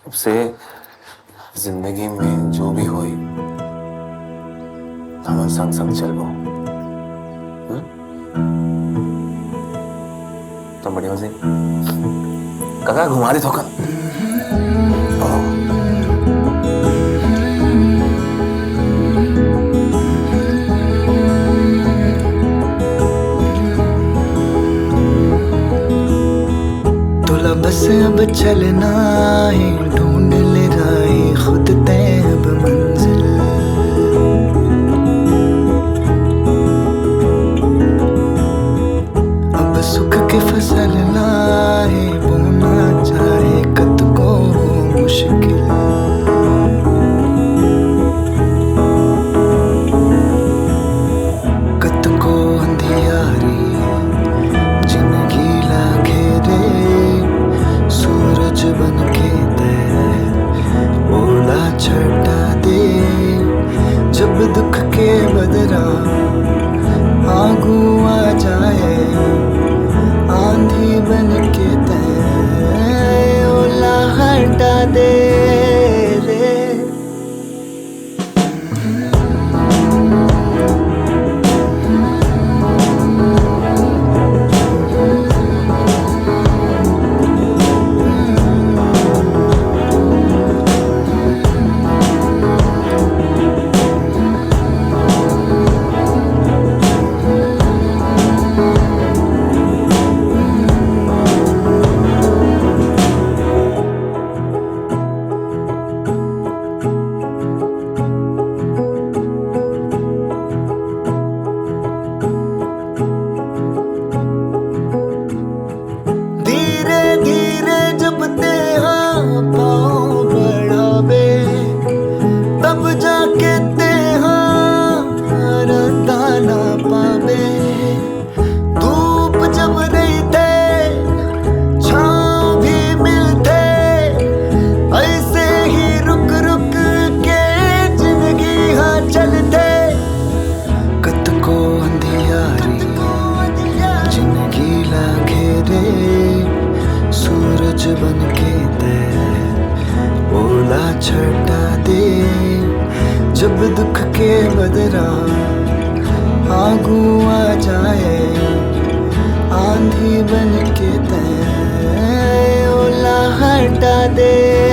अब से जिंदगी में जो भी होई हम संग संग चलबो। तो बढ़िया से काका घुमा दे थोका। तोला बस अब चलना है, ढूंढ ले राहें खुद तय अब मंजिल। अब सुख के फसल लाए, बोना चाहे कद को मुश्किल। कद को अंधियारी जिंदगी ला घेरे, सूरज बन के तैर ओला छटा दे। जब दुख के बदरा आगू आ जाए, आंधी बन के तैर ओला हटा दे रे। पाँव बढ़ावे तब जाके रता ना पावे। धूप जब नहीं थे छाँव भी मिलते, ऐसे ही रुक रुक के जिंदगी हाँ चलते। कद को अंधियारी जिंदगी ला घेरे, सूरज बन के तैर ओला छटा दे। जब दुख के बदरा आगू आ जाए, आंधी बन के तैर ओला हटा दे।